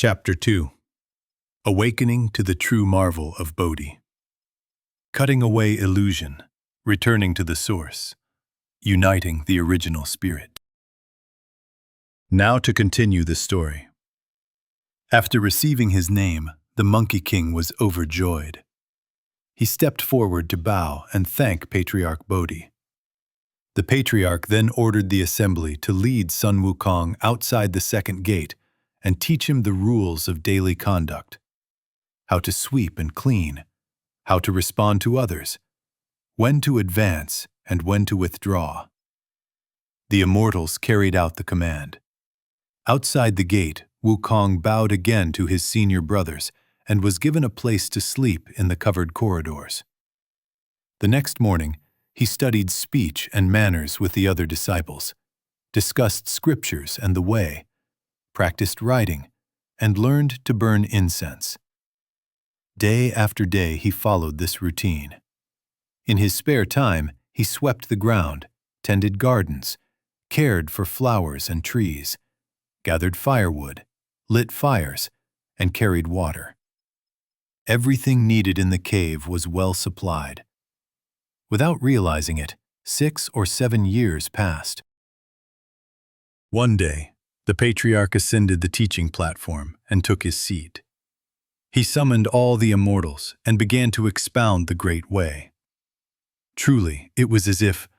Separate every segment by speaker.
Speaker 1: Chapter 2. Awakening to the True Marvel of Bodhi. Cutting away illusion, returning to the source, uniting the original spirit. Now to continue the story. After receiving his name, the Monkey King was overjoyed. He stepped forward to bow and thank Patriarch Bodhi. The Patriarch then ordered the assembly to lead Sun Wukong outside the second gate and teach him the rules of daily conduct, how to sweep and clean, how to respond to others, when to advance and when to withdraw. The immortals carried out the command. Outside the gate, Wukong bowed again to his senior brothers and was given a place to sleep in the covered corridors. The next morning, he studied speech and manners with the other disciples, discussed scriptures and the way, practiced writing, and learned to burn incense. Day after day he followed this routine. In his spare time, he swept the ground, tended gardens, cared for flowers and trees, gathered firewood, lit fires, and carried water. Everything needed in the cave was well supplied. Without realizing it, 6 or 7 years passed. One day, the Patriarch ascended the teaching platform and took his seat. He summoned all the immortals and began to expound the Great Way. Truly, it was as if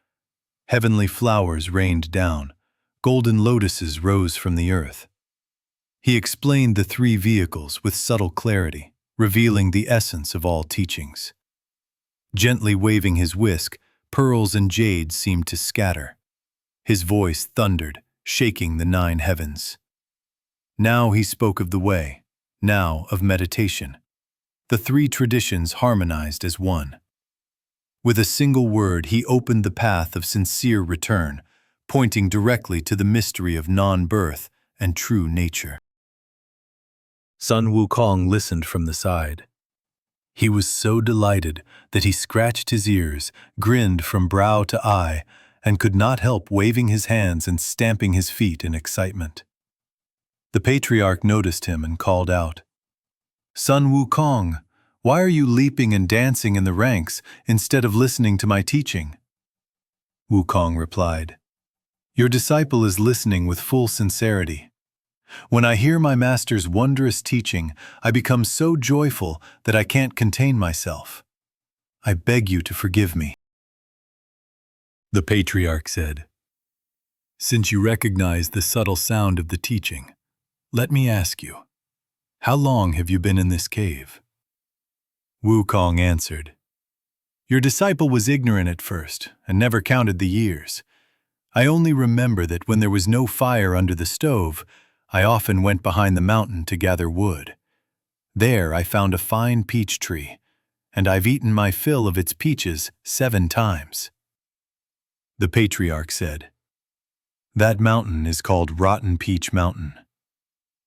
Speaker 1: heavenly flowers rained down, golden lotuses rose from the earth. He explained the 3 vehicles with subtle clarity, revealing the essence of all teachings. Gently waving his whisk, pearls and jade seemed to scatter. His voice thundered, shaking the 9 heavens. Now he spoke of the way, now of meditation. The 3 traditions harmonized as one. With a single word, he opened the path of sincere return, pointing directly to the mystery of non-birth and true nature. Sun Wukong listened from the side. He was so delighted that he scratched his ears, grinned from brow to eye, and could not help waving his hands and stamping his feet in excitement. The Patriarch noticed him and called out, "Sun Wukong, why are you leaping and dancing in the ranks instead of listening to my teaching?" Wukong replied, "Your disciple is listening with full sincerity. When I hear my master's wondrous teaching, I become so joyful that I can't contain myself. I beg you to forgive me." The Patriarch said, "Since you recognize the subtle sound of the teaching, let me ask you, how long have you been in this cave?" Wukong answered, "Your disciple was ignorant at first and never counted the years. I only remember that when there was no fire under the stove, I often went behind the mountain to gather wood. There I found a fine peach tree, and I've eaten my fill of its peaches 7 times. The Patriarch said, "That mountain is called Rotten Peach Mountain.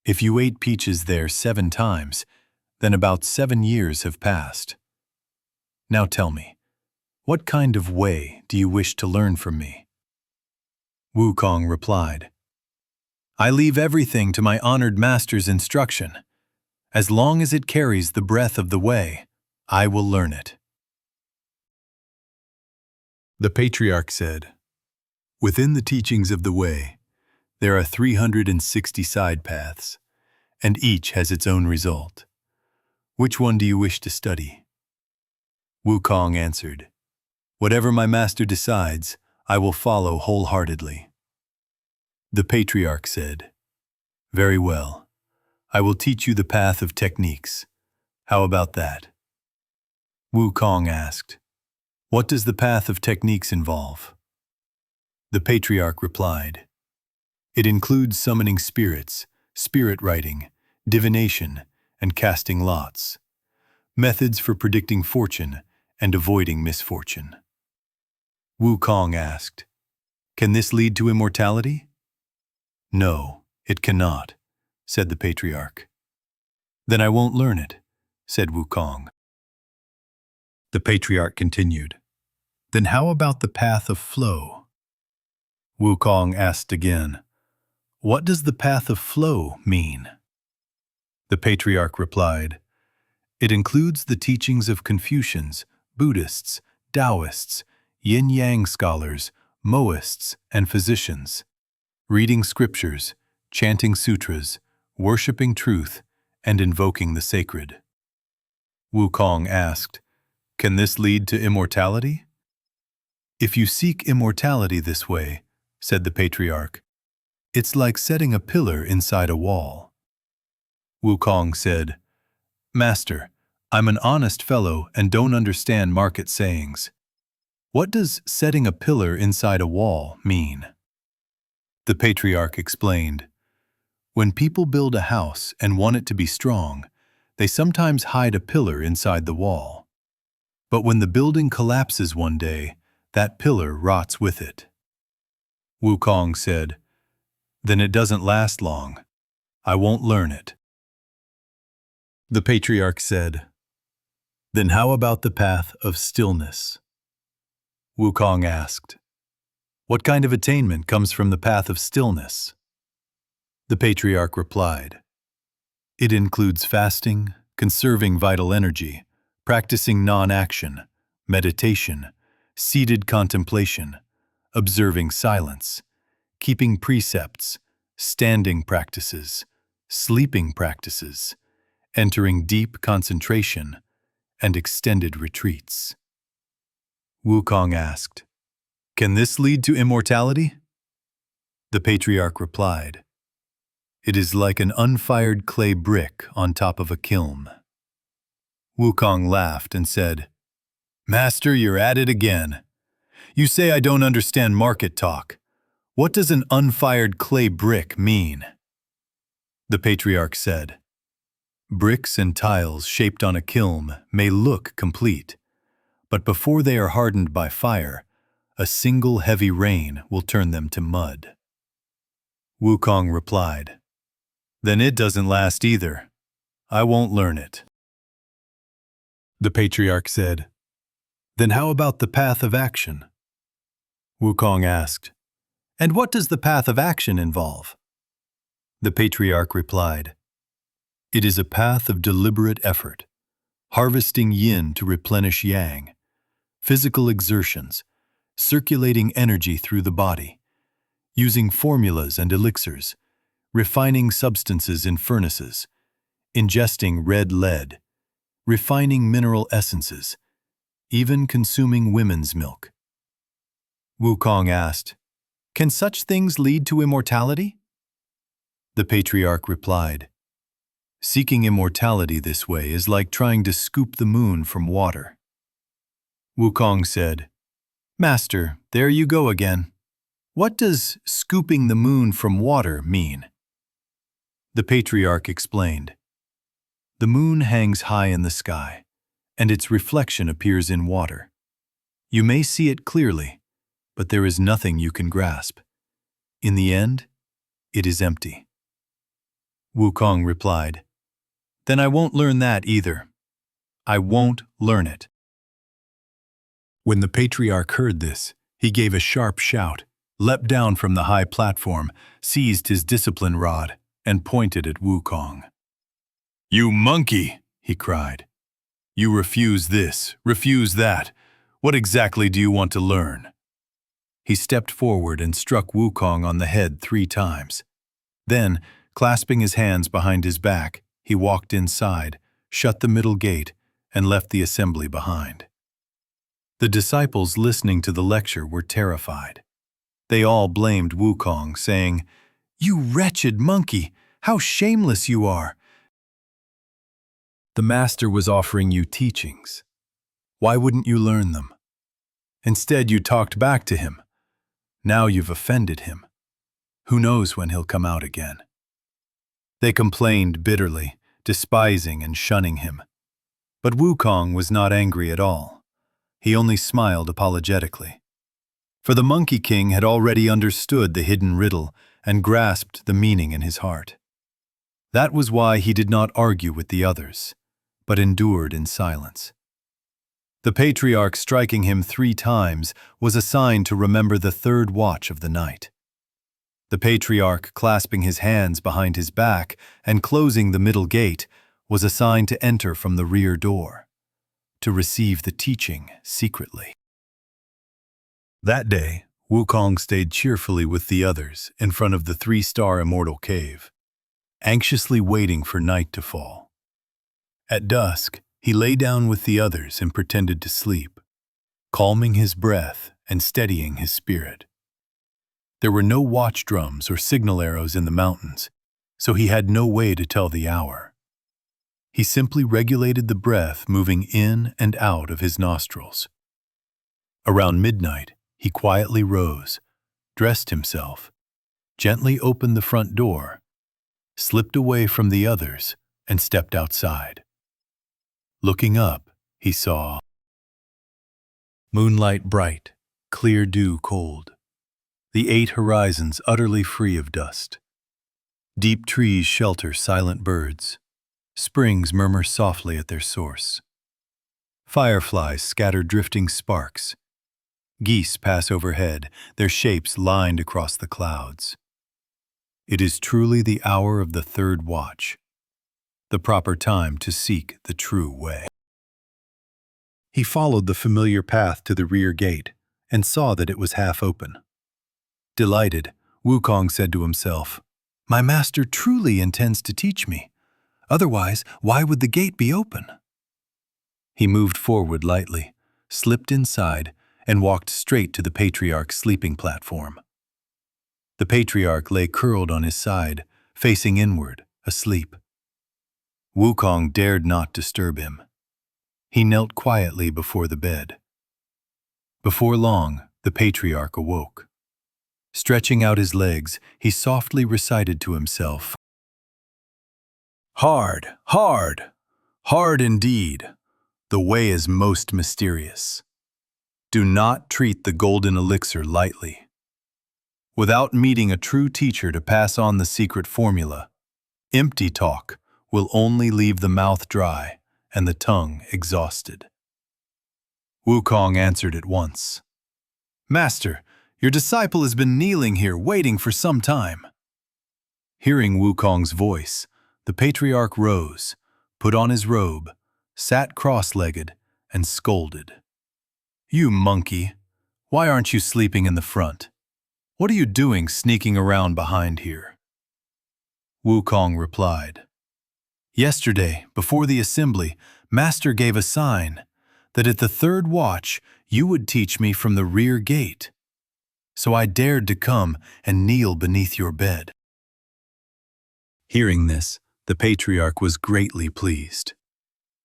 Speaker 1: If you ate peaches there 7 times, then about 7 years have passed. Now tell me, what kind of way do you wish to learn from me?" Wukong replied, "I leave everything to my honored master's instruction. As long as it carries the breath of the way, I will learn it." The Patriarch said, "Within the teachings of the way, there are 360 side paths, and each has its own result. Which one do you wish to study?" Wukong answered, "Whatever my master decides, I will follow wholeheartedly." The Patriarch said, "Very well. I will teach you the path of techniques. How about that?" Wukong asked, "What does the path of techniques involve?" The Patriarch replied, "It includes summoning spirits, spirit writing, divination, and casting lots, methods for predicting fortune and avoiding misfortune." Wukong asked, "Can this lead to immortality?" "No, it cannot," said the Patriarch. "Then I won't learn it," said Wukong. The Patriarch continued, "Then how about the path of flow?" Wukong asked again, "What does the path of flow mean?" The Patriarch replied, "It includes the teachings of Confucians, Buddhists, Taoists, yin-yang scholars, Moists, and physicians. Reading scriptures, chanting sutras, worshipping truth, and invoking the sacred." Wukong asked, "Can this lead to immortality?" "If you seek immortality this way," said the Patriarch, "it's like setting a pillar inside a wall." Wukong said, "Master, I'm an honest fellow and don't understand market sayings. What does setting a pillar inside a wall mean?" The Patriarch explained, "When people build a house and want it to be strong, they sometimes hide a pillar inside the wall. But when the building collapses one day, that pillar rots with it." Wukong said, "Then it doesn't last long. I won't learn it." The Patriarch said, "Then how about the path of stillness?" Wukong asked, "What kind of attainment comes from the path of stillness?" The Patriarch replied, "It includes fasting, conserving vital energy, practicing non-action, meditation, seated contemplation, observing silence, keeping precepts, standing practices, sleeping practices, entering deep concentration, and extended retreats." Wukong asked, "Can this lead to immortality?" The Patriarch replied, "It is like an unfired clay brick on top of a kiln." Wukong laughed and said, "Master, you're at it again. You say I don't understand market talk. What does an unfired clay brick mean?" The Patriarch said, "Bricks and tiles shaped on a kiln may look complete, but before they are hardened by fire, a single heavy rain will turn them to mud." Wukong replied, "Then it doesn't last either. I won't learn it." The Patriarch said, "Then how about the path of action?" Wukong asked, "And what does the path of action involve?" The Patriarch replied, "It is a path of deliberate effort, harvesting yin to replenish yang, physical exertions, circulating energy through the body, using formulas and elixirs, refining substances in furnaces, ingesting red lead, refining mineral essences, even consuming women's milk." Wukong asked, "Can such things lead to immortality?" The Patriarch replied, "Seeking immortality this way is like trying to scoop the moon from water." Wukong said, "Master, there you go again. What does scooping the moon from water mean?" The Patriarch explained, "The moon hangs high in the sky, and its reflection appears in water. You may see it clearly, but there is nothing you can grasp. In the end, it is empty." Wukong replied, "Then I won't learn that either. I won't learn it." When the Patriarch heard this, he gave a sharp shout, leapt down from the high platform, seized his discipline rod, and pointed at Wukong. "You monkey!" he cried. "You refuse this, refuse that. What exactly do you want to learn?" He stepped forward and struck Wukong on the head 3 times. Then, clasping his hands behind his back, he walked inside, shut the middle gate, and left the assembly behind. The disciples listening to the lecture were terrified. They all blamed Wukong, saying, "You wretched monkey! How shameless you are! The master was offering you teachings. Why wouldn't you learn them? Instead, you talked back to him. Now you've offended him. Who knows when he'll come out again?" They complained bitterly, despising and shunning him. But Wukong was not angry at all. He only smiled apologetically. For the Monkey King had already understood the hidden riddle and grasped the meaning in his heart. That was why he did not argue with the others, but endured in silence. The Patriarch striking him 3 times was a sign to remember the 3rd watch of the night. The patriarch, clasping his hands behind his back and closing the middle gate, was assigned to enter from the rear door, to receive the teaching secretly. That day, Wukong stayed cheerfully with the others in front of the 3-star immortal cave, anxiously waiting for night to fall. At dusk, he lay down with the others and pretended to sleep, calming his breath and steadying his spirit. There were no watch drums or signal arrows in the mountains, so he had no way to tell the hour. He simply regulated the breath moving in and out of his nostrils. Around midnight, he quietly rose, dressed himself, gently opened the front door, slipped away from the others, and stepped outside. Looking up, he saw moonlight bright, clear dew cold, the 8 horizons utterly free of dust. Deep trees shelter silent birds. Springs murmur softly at their source. Fireflies scatter drifting sparks. Geese pass overhead, their shapes lined across the clouds. It is truly the hour of the 3rd watch, the proper time to seek the true way. He followed the familiar path to the rear gate and saw that it was half open. Delighted, Wukong said to himself, "My master truly intends to teach me. Otherwise, why would the gate be open?" He moved forward lightly, slipped inside, and walked straight to the patriarch's sleeping platform. The patriarch lay curled on his side, facing inward, asleep. Wukong dared not disturb him. He knelt quietly before the bed. Before long, the patriarch awoke. Stretching out his legs, he softly recited to himself, "Hard, hard, hard indeed. The way is most mysterious. Do not treat the golden elixir lightly. Without meeting a true teacher to pass on the secret formula, empty talk will only leave the mouth dry and the tongue exhausted." Wukong answered at once, "Master, your disciple has been kneeling here waiting for some time." Hearing Wukong's voice, the patriarch rose, put on his robe, sat cross-legged, and scolded. "You monkey, why aren't you sleeping in the front? What are you doing sneaking around behind here?" Wukong replied, "Yesterday, before the assembly, Master gave a sign that at the 3rd watch you would teach me from the rear gate. So I dared to come and kneel beneath your bed." Hearing this, the patriarch was greatly pleased.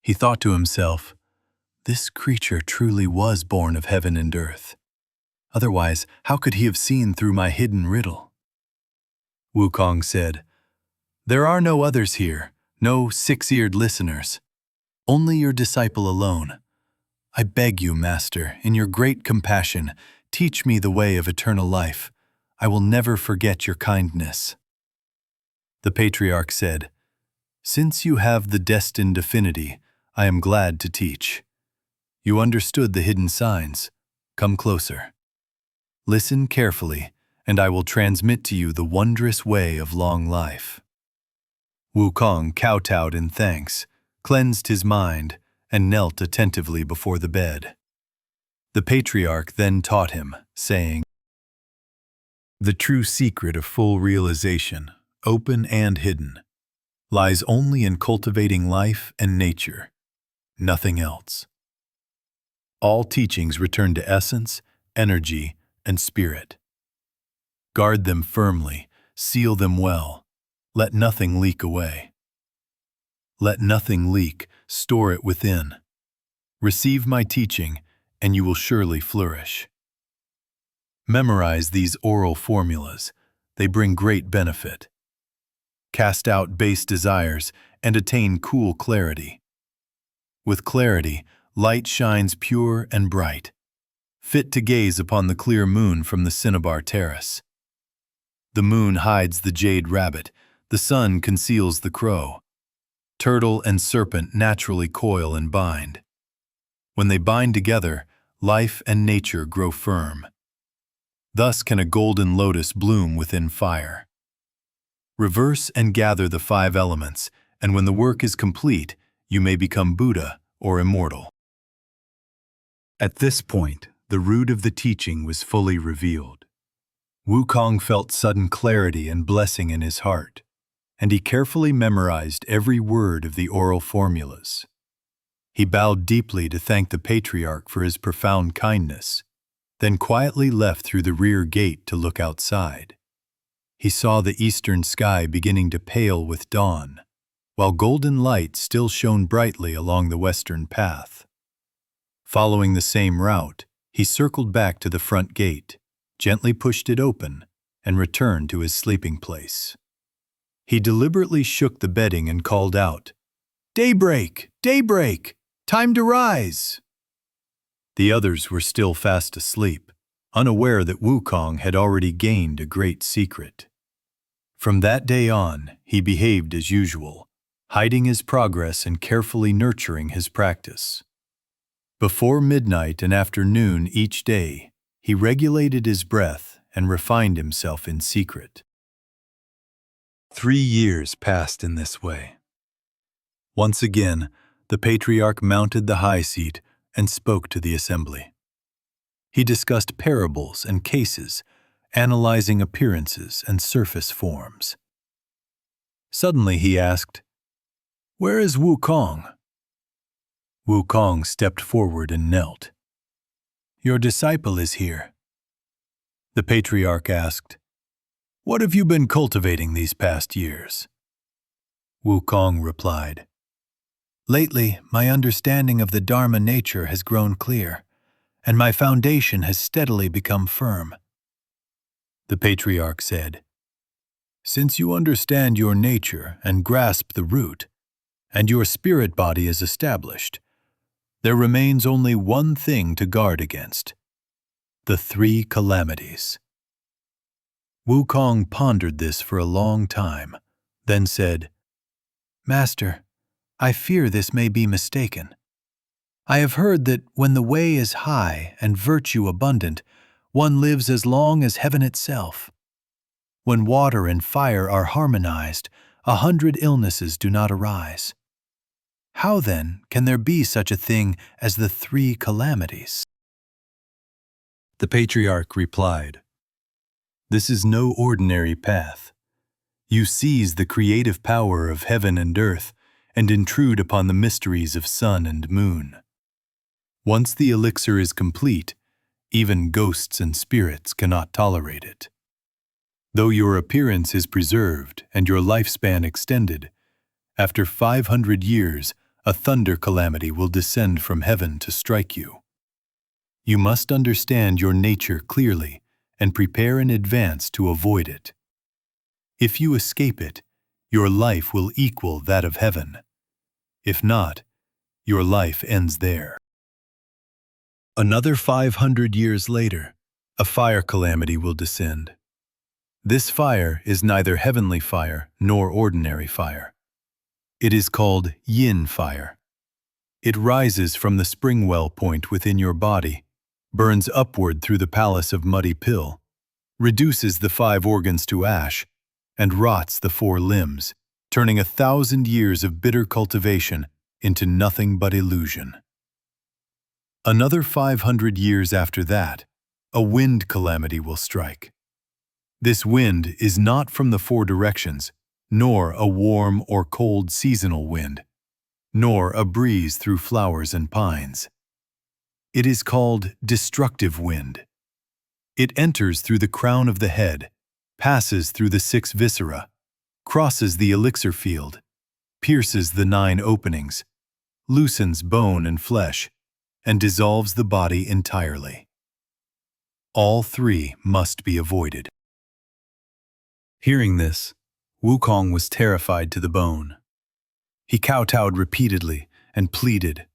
Speaker 1: He thought to himself, "This creature truly was born of heaven and earth. Otherwise, how could he have seen through my hidden riddle?" Wukong said, "There are no others here, no 6-eared listeners. Only your disciple alone. I beg you, Master, in your great compassion, teach me the way of eternal life. I will never forget your kindness." The patriarch said, "Since you have the destined affinity, I am glad to teach. You understood the hidden signs. Come closer. Listen carefully, and I will transmit to you the wondrous way of long life." Wukong kowtowed in thanks, cleansed his mind, and knelt attentively before the bed. The patriarch then taught him, saying, "The true secret of full realization, open and hidden, lies only in cultivating life and nature, nothing else. All teachings return to essence, energy, and spirit. Guard them firmly, seal them well, let nothing leak away. Let nothing leak, store it within. Receive my teaching, and you will surely flourish. Memorize these oral formulas, they bring great benefit. Cast out base desires and attain cool clarity. With clarity, light shines pure and bright, fit to gaze upon the clear moon from the cinnabar terrace. The moon hides the jade rabbit, the sun conceals the crow. Turtle and serpent naturally coil and bind. When they bind together, life and nature grow firm. Thus can a golden lotus bloom within fire. Reverse and gather the 5 elements, and when the work is complete, you may become Buddha or immortal. At this point, the root of the teaching was fully revealed. Wukong felt sudden clarity and blessing in his heart, and he carefully memorized every word of the oral formulas. He bowed deeply to thank the Patriarch for his profound kindness, then quietly left through the rear gate to look outside. He saw the eastern sky beginning to pale with dawn, while golden light still shone brightly along the western path. Following the same route, he circled back to the front gate, gently pushed it open, and returned to his sleeping place. He deliberately shook the bedding and called out, "Daybreak! Daybreak! Time to rise!" The others were still fast asleep, unaware that Wukong had already gained a great secret. From that day on, he behaved as usual, hiding his progress and carefully nurturing his practice. Before midnight and after noon each day, he regulated his breath and refined himself in secret. 3 years passed in this way. Once again, the Patriarch mounted the high seat and spoke to the assembly. He discussed parables and cases, analyzing appearances and surface forms. Suddenly he asked, "Where is Wukong?" Wukong stepped forward and knelt. "Your disciple is here." The Patriarch asked, "What have you been cultivating these past years?" Wukong replied, "Lately, my understanding of the Dharma nature has grown clear, and my foundation has steadily become firm." The Patriarch said, "Since you understand your nature and grasp the root, and your spirit body is established, there remains only one thing to guard against: the 3 calamities." Wukong pondered this for a long time, then said, "Master, I fear this may be mistaken. I have heard that when the way is high and virtue abundant, one lives as long as heaven itself. When water and fire are harmonized, 100 illnesses do not arise. How then can there be such a thing as the 3 calamities?" The Patriarch replied, "This is no ordinary path. You seize the creative power of heaven and earth and intrude upon the mysteries of sun and moon. Once the elixir is complete, even ghosts and spirits cannot tolerate it. Though your appearance is preserved and your lifespan extended, after 500 years, a thunder calamity will descend from heaven to strike you. You must understand your nature clearly and prepare in advance to avoid it. If you escape it, your life will equal that of heaven. If not, your life ends there." Another 500 years later, a fire calamity will descend. This fire is neither heavenly fire nor ordinary fire. It is called yin fire. It rises from the spring well point within your body, burns upward through the palace of muddy pill, reduces the 5 organs to ash, and rots the 4 limbs, turning 1,000 years of bitter cultivation into nothing but illusion. Another 500 years after that, a wind calamity will strike. This wind is not from the 4 directions, nor a warm or cold seasonal wind, nor a breeze through flowers and pines. It is called destructive wind. It enters through the crown of the head, passes through the 6 viscera, crosses the elixir field, pierces the 9 openings, loosens bone and flesh, and dissolves the body entirely. All 3 must be avoided. Hearing this, Wukong was terrified to the bone. He kowtowed repeatedly and pleaded,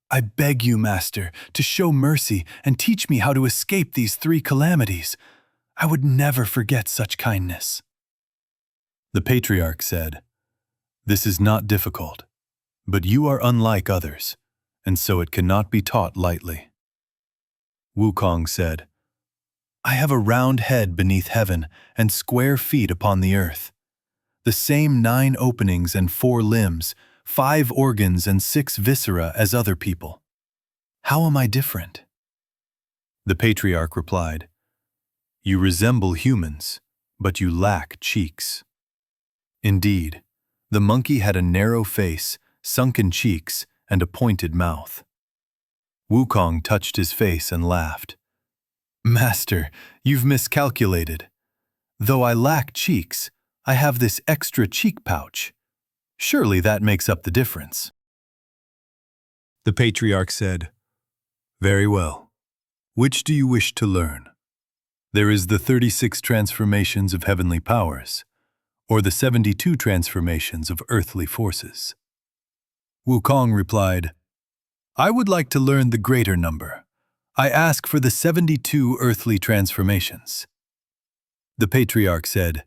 Speaker 1: "I beg you, Master, to show mercy and teach me how to escape these 3 calamities. I would never forget such kindness." The Patriarch said, "This is not difficult, but you are unlike others, and so it cannot be taught lightly." Wukong said, I have a round head beneath heaven and square feet upon the earth. The same 9 openings and 4 limbs, 5 organs and 6 viscera as other people. How am I different? The patriarch replied, You resemble humans, but you lack cheeks. Indeed, the monkey had a narrow face, sunken cheeks, and a pointed mouth. Wukong touched his face and laughed. Master, you've miscalculated. Though I lack cheeks, I have this extra cheek pouch. Surely that makes up the difference. The patriarch said, Very well. Which do you wish to learn? There is the 36 transformations of heavenly powers, or the 72 transformations of earthly forces. Wukong replied, I would like to learn the greater number. I ask for the 72 earthly transformations. The patriarch said,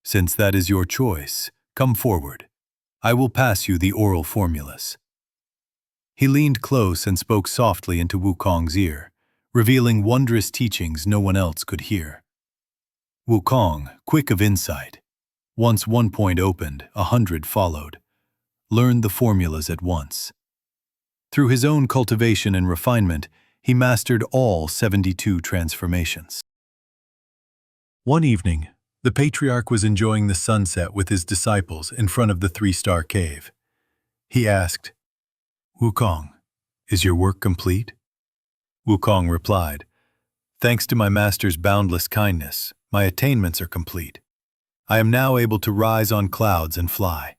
Speaker 1: Since that is your choice, come forward. I will pass you the oral formulas. He leaned close and spoke softly into Wukong's ear, revealing wondrous teachings no one else could hear. Wukong, quick of insight, once 1 point opened, 100 followed, learned the formulas at once. Through his own cultivation and refinement, he mastered all 72 transformations. One evening, the patriarch was enjoying the sunset with his disciples in front of the 3-star cave. He asked, Wukong, is your work complete? Wukong replied, Thanks to my master's boundless kindness, my attainments are complete. I am now able to rise on clouds and fly.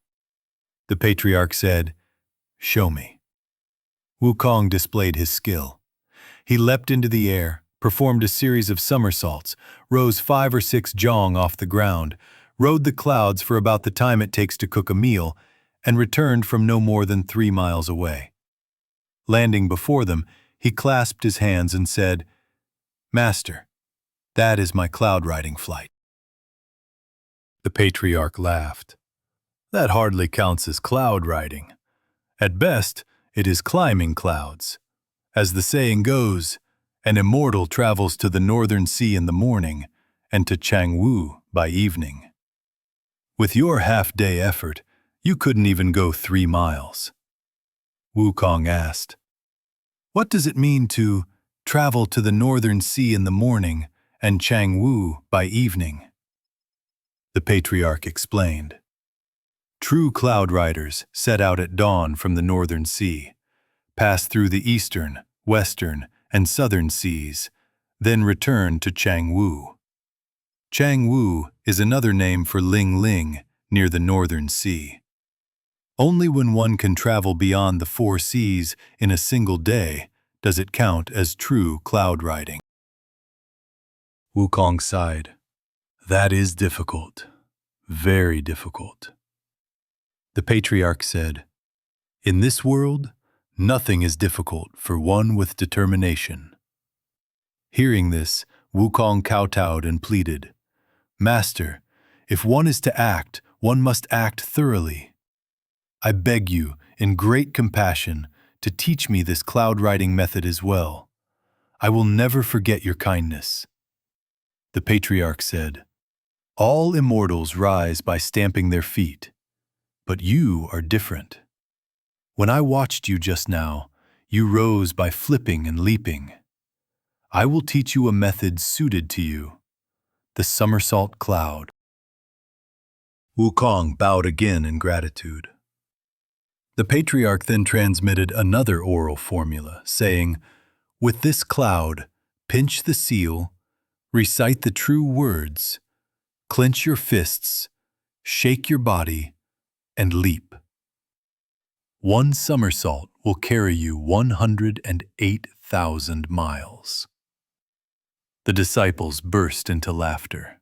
Speaker 1: The patriarch said, Show me. Wukong displayed his skill. He leapt into the air, performed a series of somersaults, rose 5 or 6 jong off the ground, rode the clouds for about the time it takes to cook a meal, and returned from no more than 3 miles away. Landing before them, he clasped his hands and said, Master, that is my cloud riding flight. The patriarch laughed. That hardly counts as cloud riding. At best, it is climbing clouds. As the saying goes, an immortal travels to the northern sea in the morning and to Changwu by evening. With your half-day effort, you couldn't even go 3 miles. Wukong asked, What does it mean to travel to the northern sea in the morning and Changwu by evening? The patriarch explained. True cloud riders set out at dawn from the northern sea, pass through the eastern, western, and southern seas, then return to Changwu. Changwu is another name for Ling Ling near the northern sea. Only when one can travel beyond the 4 seas in a single day does it count as true cloud riding. Wukong sighed. That is difficult. Very difficult. The patriarch said, In this world, nothing is difficult for one with determination. Hearing this, Wukong kowtowed and pleaded, Master, if one is to act, one must act thoroughly. I beg you, in great compassion, to teach me this cloud-riding method as well. I will never forget your kindness. The patriarch said, All immortals rise by stamping their feet, but you are different. When I watched you just now, you rose by flipping and leaping. I will teach you a method suited to you, the somersault cloud. Wukong bowed again in gratitude. The patriarch then transmitted another oral formula, saying, With this cloud, pinch the seal, recite the true words, clench your fists, shake your body, and leap. 1 somersault will carry you 108,000 miles. The disciples burst into laughter.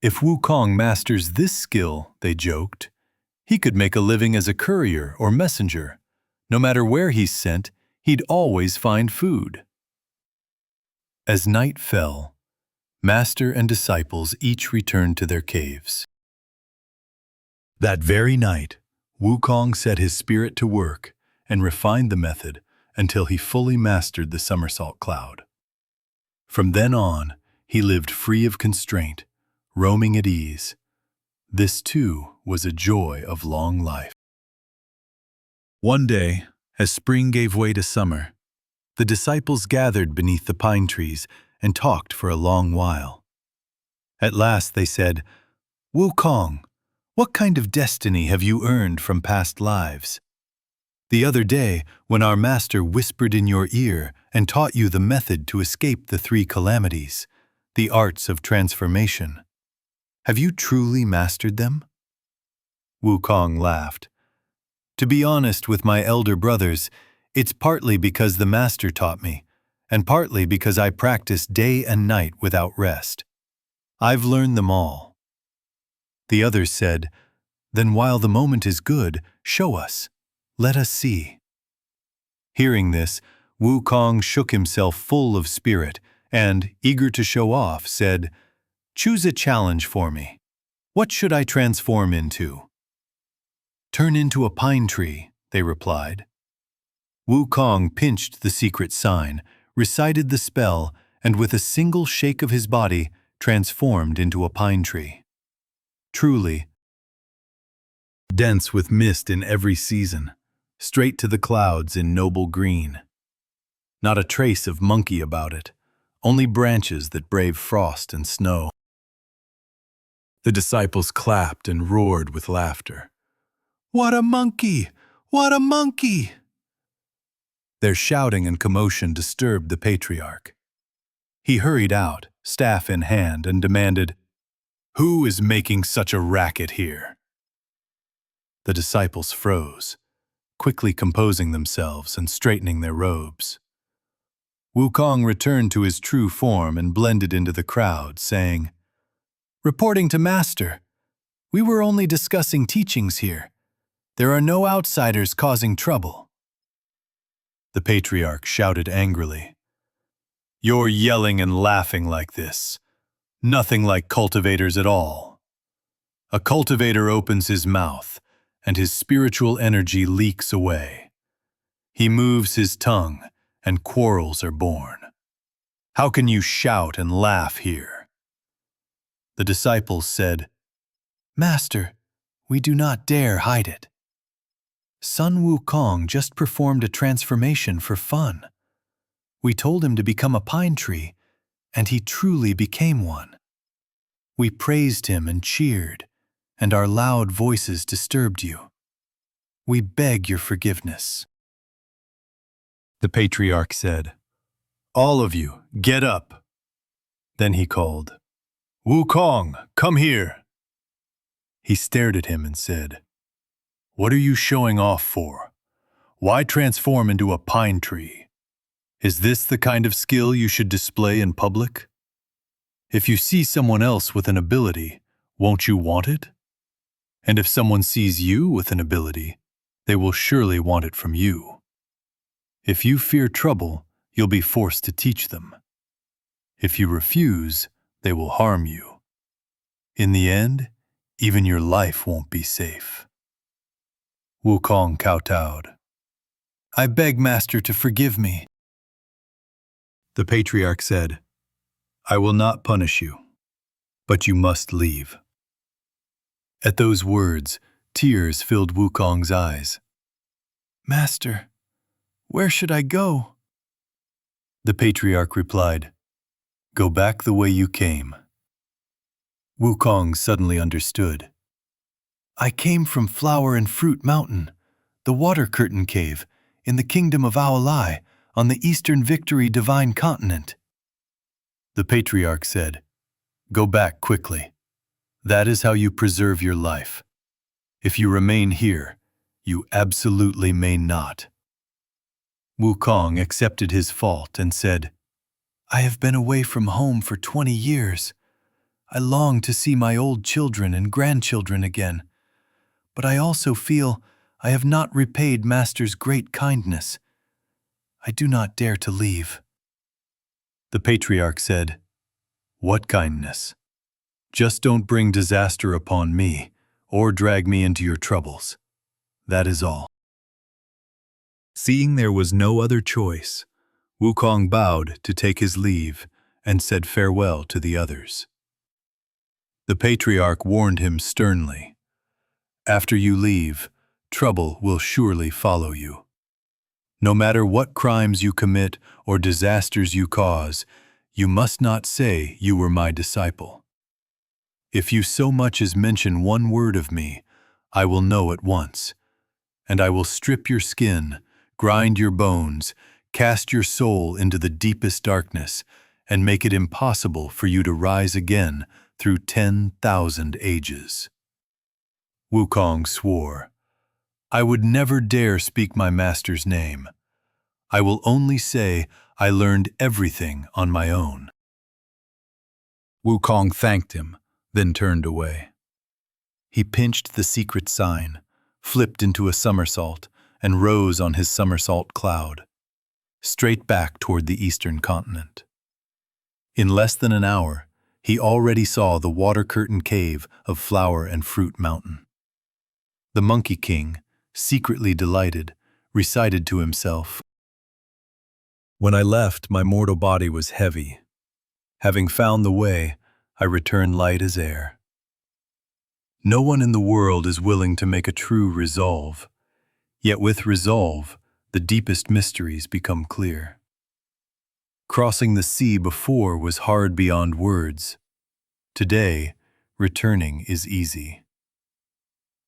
Speaker 1: If Wukong masters this skill, they joked, he could make a living as a courier or messenger. No matter where he's sent, he'd always find food. As night fell, master and disciples each returned to their caves. That very night, Wukong set his spirit to work and refined the method until he fully mastered the somersault cloud. From then on, he lived free of constraint, roaming at ease. This, too, was a joy of long life. One day, as spring gave way to summer, the disciples gathered beneath the pine trees and talked for a long while. At last they said, "Wukong, what kind of destiny have you earned from past lives? The other day, when our master whispered in your ear and taught you the method to escape the three calamities, the arts of transformation, have you truly mastered them?" Wukong laughed. "To be honest with my elder brothers, it's partly because the master taught me, and partly because I practice day and night without rest. I've learned them all." The others said, "Then while the moment is good, show us. Let us see." Hearing this, Wukong shook himself full of spirit and, eager to show off, said, "Choose a challenge for me. What should I transform into?" "Turn into a pine tree," they replied. Wukong pinched the secret sign, recited the spell, and with a single shake of his body, transformed into a pine tree. Truly, dense with mist in every season, straight to the clouds in noble green. Not a trace of monkey about it, only branches that brave frost and snow. The disciples clapped and roared with laughter. "What a monkey! What a monkey!" Their shouting and commotion disturbed the Patriarch. He hurried out, staff in hand, and demanded, "Who is making such a racket here?" The disciples froze, quickly composing themselves and straightening their robes. Wukong returned to his true form and blended into the crowd, saying, "Reporting to Master, we were only discussing teachings here. There are no outsiders causing trouble." The Patriarch shouted angrily, "You're yelling and laughing like this. Nothing like cultivators at all. A cultivator opens his mouth, and his spiritual energy leaks away. He moves his tongue, and quarrels are born. How can you shout and laugh here?" The disciples said, "Master, we do not dare hide it. Sun Wukong just performed a transformation for fun. We told him to become a pine tree, and he truly became one. We praised him and cheered, and our loud voices disturbed you. We beg your forgiveness." The Patriarch said, "All of you, get up." Then he called, "Wukong, come here." He stared at him and said, "What are you showing off for? Why transform into a pine tree? Is this the kind of skill you should display in public? If you see someone else with an ability, won't you want it? And if someone sees you with an ability, they will surely want it from you. If you fear trouble, you'll be forced to teach them. If you refuse, they will harm you. In the end, even your life won't be safe." Wukong kowtowed. "I beg Master to forgive me." The Patriarch said, "I will not punish you, but you must leave." At those words, tears filled Wukong's eyes. "Master, where should I go?" The Patriarch replied, "Go back the way you came." Wukong suddenly understood. "I came from Flower and Fruit Mountain, the Water Curtain Cave, in the kingdom of Aolai, on the Eastern Victory Divine Continent." The Patriarch said, "Go back quickly. That is how you preserve your life. If you remain here, you absolutely may not." Wukong accepted his fault and said, "I have been away from home for 20 years. I long to see my old children and grandchildren again, but I also feel I have not repaid Master's great kindness. I do not dare to leave." The Patriarch said, "What kindness? Just don't bring disaster upon me or drag me into your troubles. That is all." Seeing there was no other choice, Wukong bowed to take his leave and said farewell to the others. The patriarch warned him sternly, "After you leave, trouble will surely follow you. No matter what crimes you commit or disasters you cause, you must not say you were my disciple. If you so much as mention one word of me, I will know at once, and I will strip your skin, grind your bones, cast your soul into the deepest darkness, and make it impossible for you to rise again through 10,000 ages." Wukong swore, "I would never dare speak my master's name. I will only say I learned everything on my own." Wukong thanked him, then turned away. He pinched the secret sign, flipped into a somersault, and rose on his somersault cloud, straight back toward the eastern continent. In less than an hour, he already saw the water-curtain cave of Flower and Fruit Mountain. The Monkey King, secretly delighted, recited to himself, "When I left, my mortal body was heavy. Having found the way, I return light as air." No one in the world is willing to make a true resolve, yet with resolve, the deepest mysteries become clear. Crossing the sea before was hard beyond words. Today, returning is easy.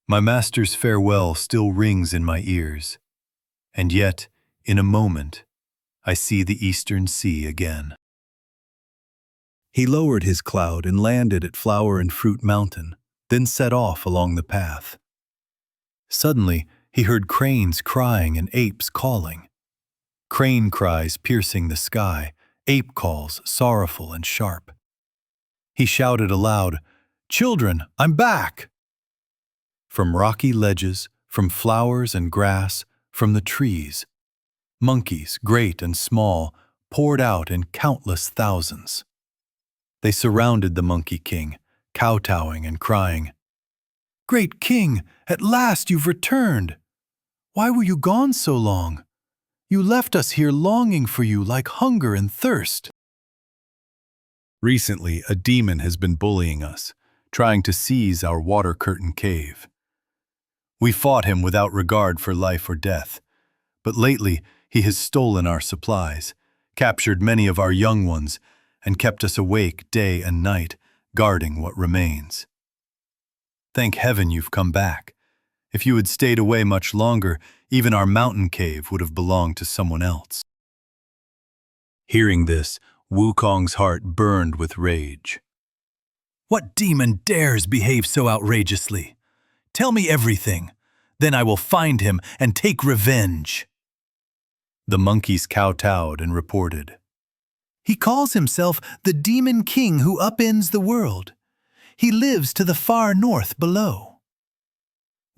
Speaker 1: My master's farewell still rings in my ears, and yet, in a moment, I see the eastern sea again. He lowered his cloud and landed at Flower and Fruit Mountain, then set off along the path. Suddenly, he heard cranes crying and apes calling. Crane cries piercing the sky, ape calls sorrowful and sharp. He shouted aloud, "Children, I'm back!" From rocky ledges, from flowers and grass, from the trees, monkeys, great and small, poured out in countless thousands. They surrounded the Monkey King, kowtowing and crying, "Great King, at last you've returned! Why were you gone so long? You left us here longing for you like hunger and thirst." Recently, a demon has been bullying us, trying to seize our water curtain cave. We fought him without regard for life or death, but lately he has stolen our supplies, captured many of our young ones, and kept us awake day and night, guarding what remains. Thank heaven you've come back. If you had stayed away much longer, even our mountain cave would have belonged to someone else. Hearing this, Wukong's heart burned with rage. "What demon dares behave so outrageously? Tell me everything, then I will find him and take revenge." The monkeys kowtowed and reported, "He calls himself the Demon King who upends the world. He lives to the far north below."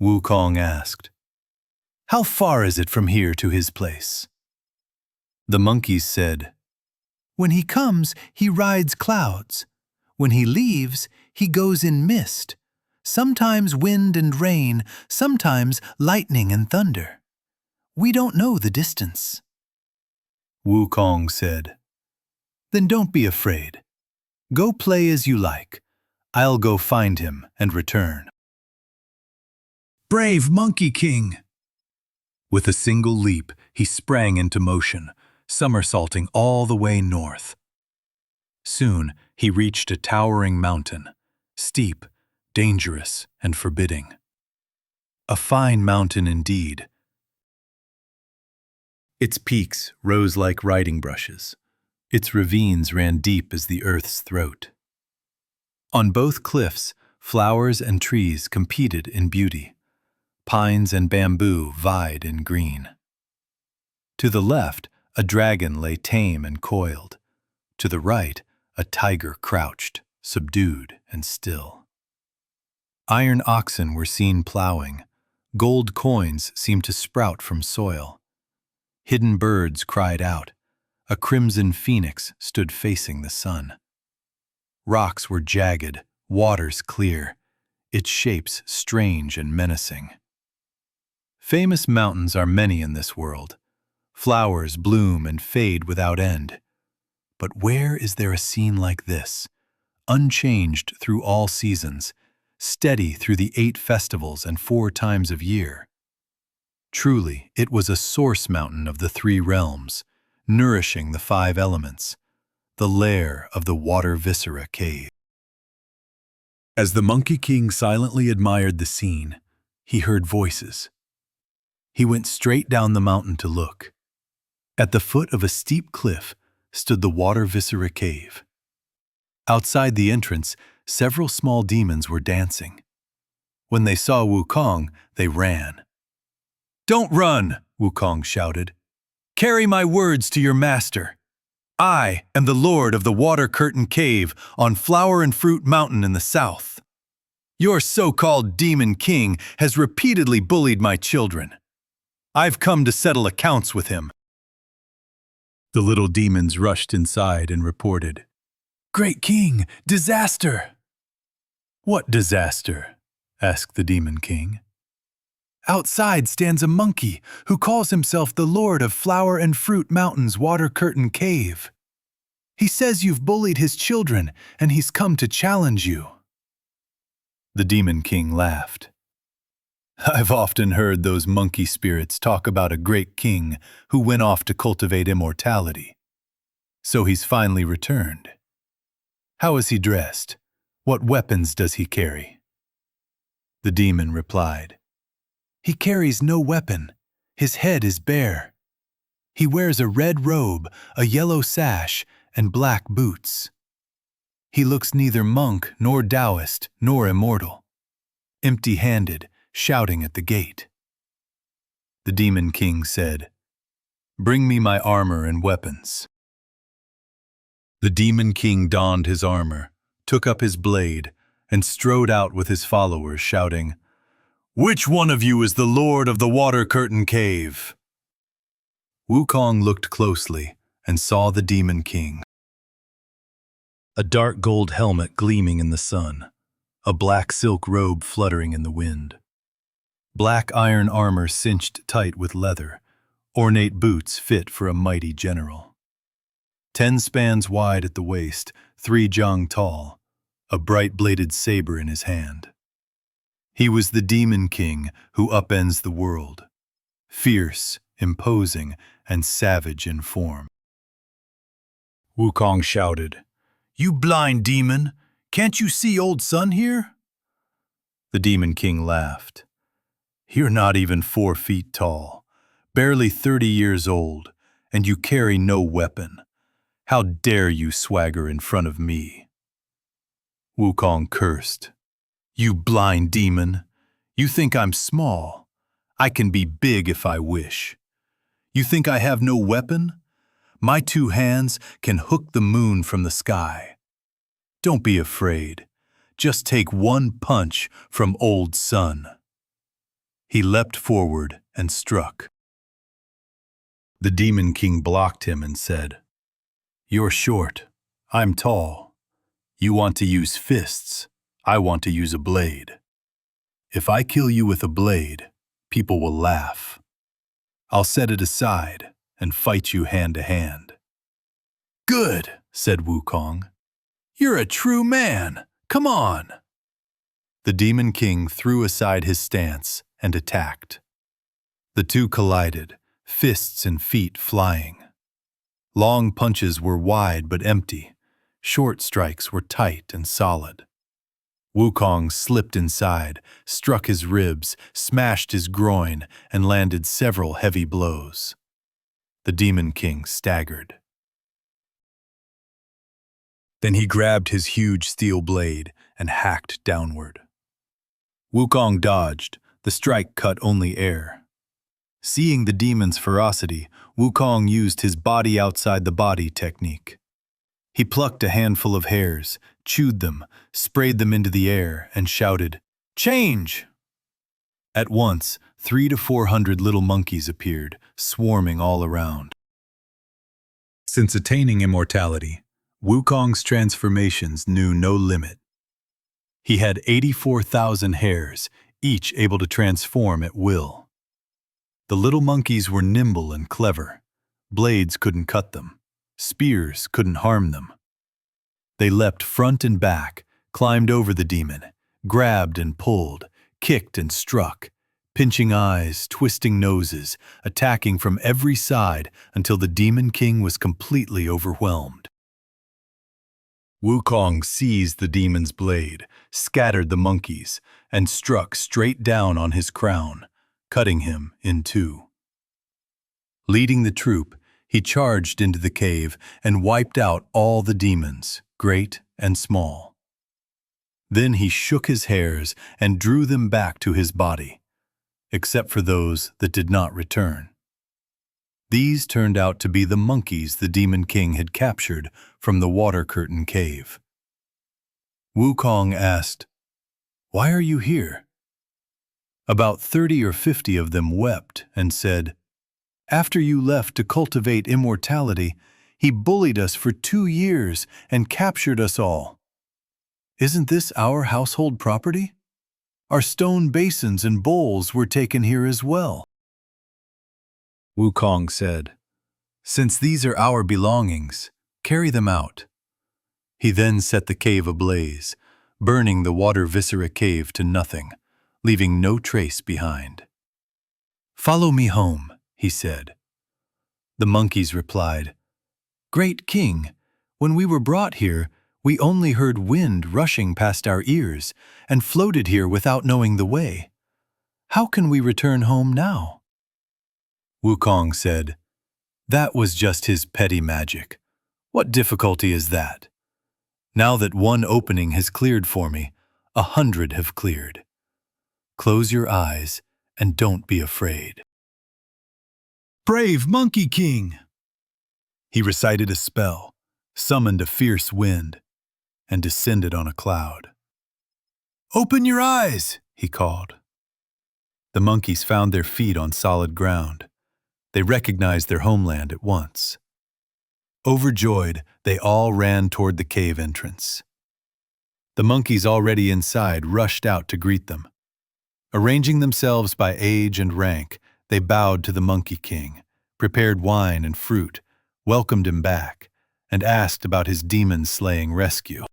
Speaker 1: Wukong asked, "How far is it from here to his place?" The monkeys said, "When he comes, he rides clouds. When he leaves, he goes in mist. Sometimes wind and rain, sometimes lightning and thunder. We don't know the distance." Wukong said, "Then don't be afraid. Go play as you like. I'll go find him and return." "Brave Monkey King!" With a single leap, he sprang into motion, somersaulting all the way north. Soon, he reached a towering mountain, steep, dangerous, and forbidding. A fine mountain indeed. Its peaks rose like riding brushes. Its ravines ran deep as the earth's throat. On both cliffs, flowers and trees competed in beauty. Pines and bamboo vied in green. To the left, a dragon lay tame and coiled. To the right, a tiger crouched, subdued and still. Iron oxen were seen plowing. Gold coins seemed to sprout from soil. Hidden birds cried out. A crimson phoenix stood facing the sun. Rocks were jagged, waters clear, its shapes strange and menacing. Famous mountains are many in this world. Flowers bloom and fade without end. But where is there a scene like this, unchanged through all seasons, steady through the 8 festivals and 4 times of year? Truly, it was a source mountain of the 3 realms, nourishing the 5 elements, the lair of the water viscera cave. As the Monkey King silently admired the scene, he heard voices. He went straight down the mountain to look. At the foot of a steep cliff stood the water viscera cave. Outside the entrance, several small demons were dancing. When they saw Wukong, they ran. "Don't run!" Wukong shouted. "Carry my words to your master. I am the Lord of the Water Curtain Cave on Flower and Fruit Mountain in the south. Your so-called Demon King has repeatedly bullied my children. I've come to settle accounts with him." The little demons rushed inside and reported, "Great King, disaster!" "What disaster?" asked the Demon King. "Outside stands a monkey who calls himself the Lord of Flower and Fruit Mountain's Water Curtain Cave. He says you've bullied his children and he's come to challenge you." The Demon King laughed. "I've often heard those monkey spirits talk about a great king who went off to cultivate immortality. So he's finally returned. How is he dressed? What weapons does he carry?" The demon replied, "He carries no weapon. His head is bare. He wears a red robe, a yellow sash, and black boots. He looks neither monk nor Taoist nor immortal, empty-handed, shouting at the gate." The Demon King said, "Bring me my armor and weapons." The Demon King donned his armor, took up his blade, and strode out with his followers, shouting, "Which one of you is the Lord of the Water Curtain Cave?" Wukong looked closely and saw the Demon King. A dark gold helmet gleaming in the sun, a black silk robe fluttering in the wind. Black iron armor cinched tight with leather, ornate boots fit for a mighty general. 10 spans wide at the waist, 3 jang tall, a bright-bladed saber in his hand. He was the Demon King who upends the world, fierce, imposing, and savage in form. Wukong shouted, "You blind demon! Can't you see old Sun here?" The Demon King laughed. "You're not even 4 feet tall, barely 30 years old, and you carry no weapon. How dare you swagger in front of me?" Wukong cursed. "You blind demon! You think I'm small? I can be big if I wish. You think I have no weapon? My 2 hands can hook the moon from the sky. Don't be afraid. Just take 1 punch from old Sun." He leapt forward and struck. The Demon King blocked him and said, "You're short. I'm tall. You want to use fists. I want to use a blade. If I kill you with a blade, people will laugh. I'll set it aside and fight you hand to hand." "Good," said Wukong. "You're a true man. Come on." The Demon King threw aside his stance and attacked. The two collided, fists and feet flying. Long punches were wide but empty. Short strikes were tight and solid. Wukong slipped inside, struck his ribs, smashed his groin, and landed several heavy blows. The Demon King staggered. Then he grabbed his huge steel blade and hacked downward. Wukong dodged. The strike cut only air. Seeing the demon's ferocity, Wukong used his body outside the body technique. He plucked a handful of hairs, chewed them, sprayed them into the air, and shouted, "Change!" At once, 300 to 400 little monkeys appeared, swarming all around. Since attaining immortality, Wukong's transformations knew no limit. He had 84,000 hairs, each able to transform at will. The little monkeys were nimble and clever. Blades couldn't cut them. Spears couldn't harm them. They leapt front and back, climbed over the demon, grabbed and pulled, kicked and struck, pinching eyes, twisting noses, attacking from every side until the Demon King was completely overwhelmed. Wukong seized the demon's blade, scattered the monkeys, and struck straight down on his crown, cutting him in two. Leading the troop, he charged into the cave and wiped out all the demons, great and small. Then he shook his hairs and drew them back to his body, except for those that did not return. These turned out to be the monkeys the Demon King had captured from the Water Curtain Cave. Wukong asked, "Why are you here?" About 30 or 50 of them wept and said, "After you left to cultivate immortality, he bullied us for 2 years and captured us all. Isn't this our household property? Our stone basins and bowls were taken here as well." Wukong said, "Since these are our belongings, carry them out." He then set the cave ablaze, burning the water viscera cave to nothing, leaving no trace behind. "Follow me home," he said. The monkeys replied, "Great King, when we were brought here, we only heard wind rushing past our ears and floated here without knowing the way. How can we return home now?" Wukong said, "That was just his petty magic. What difficulty is that? Now that one opening has cleared for me, 100 have cleared. Close your eyes and don't be afraid." Brave Monkey King! He recited a spell, summoned a fierce wind, and descended on a cloud. "Open your eyes!" he called. The monkeys found their feet on solid ground. They recognized their homeland at once. Overjoyed, they all ran toward the cave entrance. The monkeys already inside rushed out to greet them. Arranging themselves by age and rank, they bowed to the Monkey King, prepared wine and fruit, welcomed him back, and asked about his demon-slaying rescue.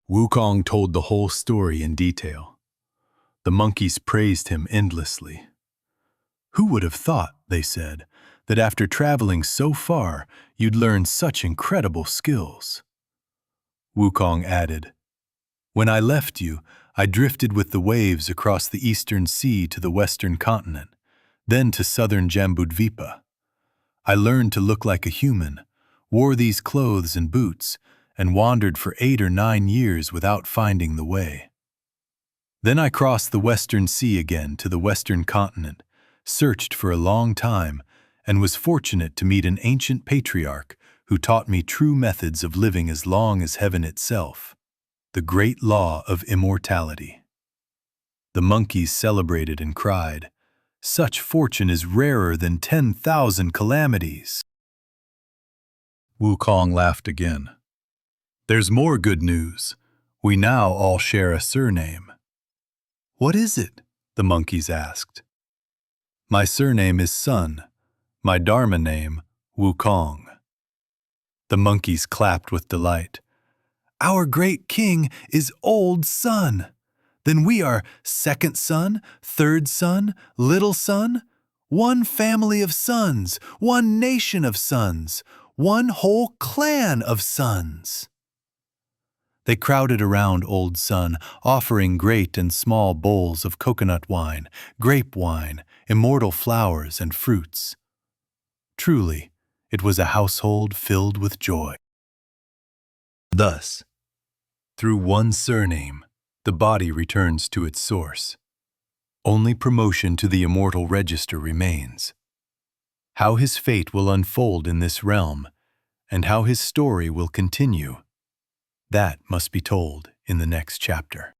Speaker 1: Wukong told the whole story in detail. The monkeys praised him endlessly. "Who would have thought," they said, "that after traveling so far, you'd learn such incredible skills?" Wukong added, "When I left you, I drifted with the waves across the eastern sea to the western continent, then to southern Jambudvipa. I learned to look like a human, wore these clothes and boots, and wandered for 8 or 9 years without finding the way. Then I crossed the western sea again to the western continent, searched for a long time, and was fortunate to meet an ancient patriarch who taught me true methods of living as long as heaven itself, the great law of immortality." The monkeys celebrated and cried, "Such fortune is rarer than 10,000 calamities." Wukong laughed again. "There's more good news. We now all share a surname." "What is it?" the monkeys asked. "My surname is Sun, my Dharma name, Wukong." The monkeys clapped with delight. "Our great king is Old Sun. Then we are Second Sun, Third Sun, Little Sun, one family of suns, one nation of suns, one whole clan of suns." They crowded around Old Sun, offering great and small bowls of coconut wine, grape wine, immortal flowers, and fruits. Truly, it was a household filled with joy. Thus, through one surname, the body returns to its source. Only promotion to the immortal register remains. How his fate will unfold in this realm, and how his story will continue, that must be told in the next chapter.